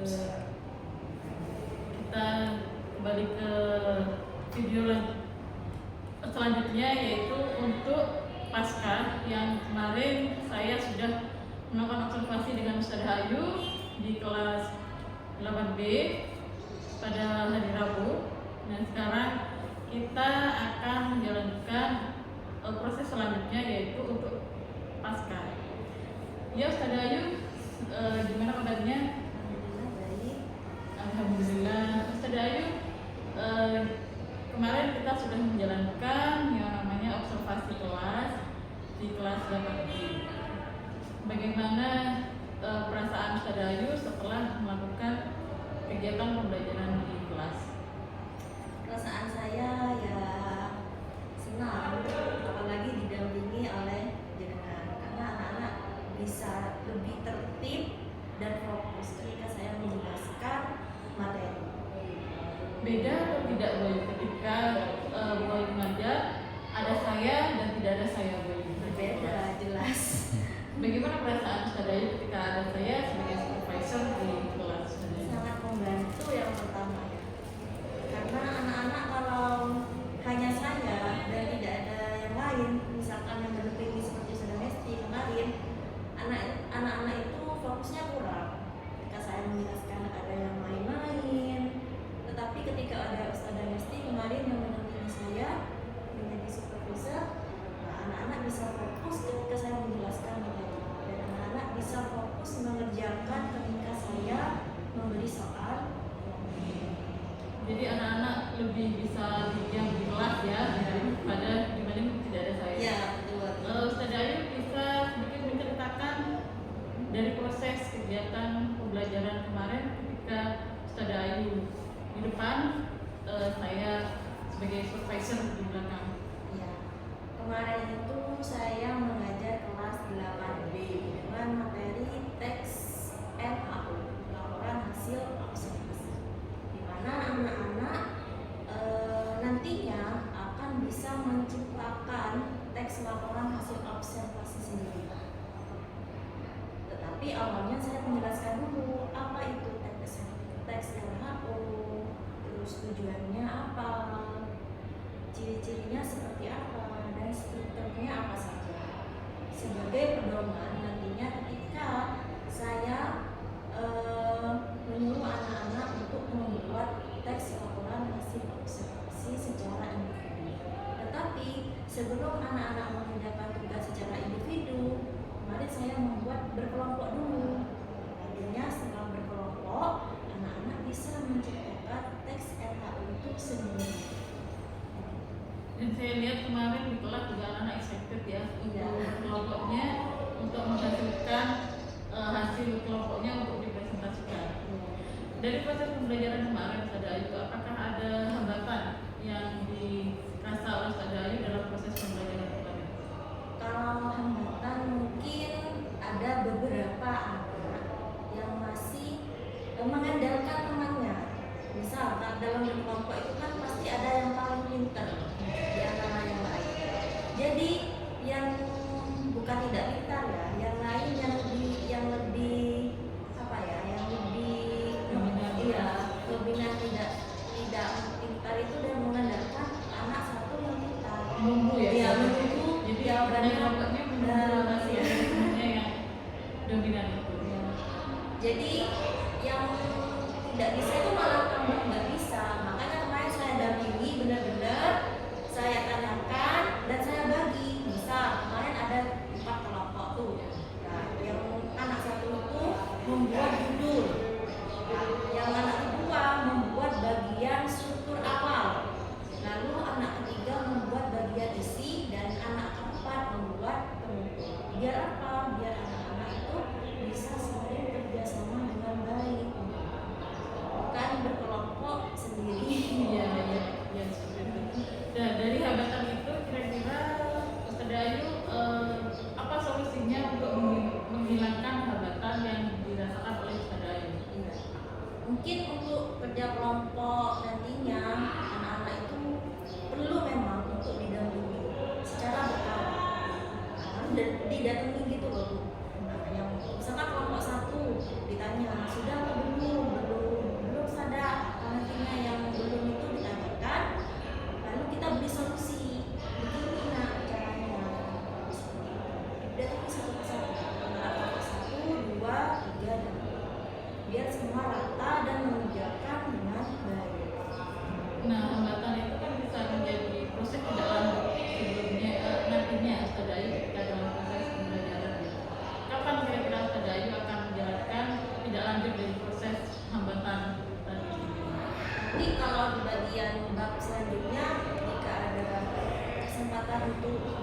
Kita kembali ke video selanjutnya, yaitu untuk pasca yang kemarin saya sudah melakukan observasi dengan Ustadzah Ayu di kelas 8B pada hari Rabu. Dan sekarang kita akan menjalankan proses selanjutnya, yaitu untuk pasca. Ya Ustadzah Ayu, gimana kabarnya? Alhamdulillah baik. Alhamdulillah. Ustadzah Ayu, kemarin kita sudah menjalankan yang namanya observasi kelas di kelas 8B. Bagaimana perasaan Ustadzah Ayu setelah melakukan kegiatan pembelajaran di kelas? Perasaan saya ya senang, apalagi didampingi oleh jenengan, karena anak-anak bisa lebih tertib dan fokus ketika saya menjelaskan materi. Beda atau tidak Boy ketika Boy mengajar ada saya dan tidak ada saya Boy? Berbeda, jelas. Bagaimana perasaan Ustadzah Ayu ketika ada saya sebagai supervisor di kelas? Sangat membantu yang pertama ya, karena anak-anak kalau hanya saya dan tidak ada yang lain, misalkan yang mendampingi seperti Saudara Mesti kemarin, anak-anak itu fokusnya kurang. Ketika saya menjelaskan ada yang main-main, tetapi ketika ada Ustadzah Mesti kemarin yang mendampingi saya menjadi supervisor, anak-anak bisa fokus ketika saya menjelaskan materi, dan anak-anak bisa fokus mengerjakan ketika saya memberi soal. Jadi anak-anak lebih bisa diam di kelas ya, daripada dibanding tidak ada saya. Ya, betul. Ustadzah Ayu bisa sedikit menceritakan dari proses kegiatan pembelajaran kemarin ketika Ustadzah Ayu di depan, saya sebagai supervisor di belakang. Ya, kemarin itu saya mengajar kelas 8B dengan materi teks LHO, laporan hasil observasi, di mana anak-anak nantinya akan bisa menciptakan teks laporan hasil observasi sendiri. Tetapi awalnya saya menjelaskan dulu apa itu teks LHO, terus tujuannya apa, ciri-cirinya seperti apa, dan strukturnya apa saja, sebagai pedoman nantinya ketika saya menyuruh anak-anak untuk membuat teks laporan hasil observasi secara individu. Tetapi sebelum anak-anak mengerjakan tugas secara individu, kemarin saya membuat berkelompok dulu. Artinya setelah berkelompok, anak-anak bisa menciptakan teks LHO itu sendiri. Dan saya lihat kemarin di kelas juga anak-anak excited ya untuk kelompoknya, untuk menghasilkan hasil kelompoknya untuk dipresentasikan. Dari proses pembelajaran kemarin Ustadzah Ayu, apakah ada hambatan yang dirasa oleh Ustadzah Ayu dalam proses pembelajaran kemarin? Kalau hambatan mungkin ada beberapa anak yang masih mengandalkan temannya. Misal dalam kelompok itu kan pasti ada yang paling pintar di antara yang lain. Jadi yang bukan tidak pintar ya, yang lain yang lebih apa ya, yang lebih dominan tidak pintar itu, dan mengandalkan anak satu yang pintar. Menunggu ya? Iya, menunggu. Jadi Ya, kelompoknya menunggu hasil ya. yang dominan itu. Ya. Jadi yang tidak bisa itu malah tambah nggak bisa. Makanya kemarin saya dampingi benar-benar, saya tanyakan dan saya bagi. Misal kemarin ada 4 kelompok tuh. Nah, yang anak satu itu membuat judul, yang anak kedua membuat bagian struktur awal, lalu anak ketiga membuat bagian isi, dan anak keempat membuat penutup. Biar apa? Biar anak-anak itu bisa saling kerjasama dengan baik, bukan berkelompok sendiri. Iya, seperti itu. Dan dari hambatan itu kira-kira Ustadzah Ayu apa solusinya untuk menghilangkan hambatan yang dirasakan oleh Ustadzah Ayu? Iya. Mungkin untuk kerja kelompok nantinya anak-anak itu perlu memang untuk didampingi secara berkala, didatangi gitu loh Bu. Nah, yang misalkan kelompok 1 ditanya sudah apa belum sepakati satu persatu, antara kelompok 1, 2, 3, dan 4, biar semua rata dan mengerjakan dengan baik. Nah, hambatan itu kan bisa menjadi proses tidak lanjut sebelumnya nantinya Ustazah Ayu ketika dalam proses pembelajaran. Kapan kira-kira Ustazah Ayu akan menjalankan tidak lanjut dari proses hambatan tadi? Nanti kalau di bagian bab selanjutnya, jika ada kesempatan untuk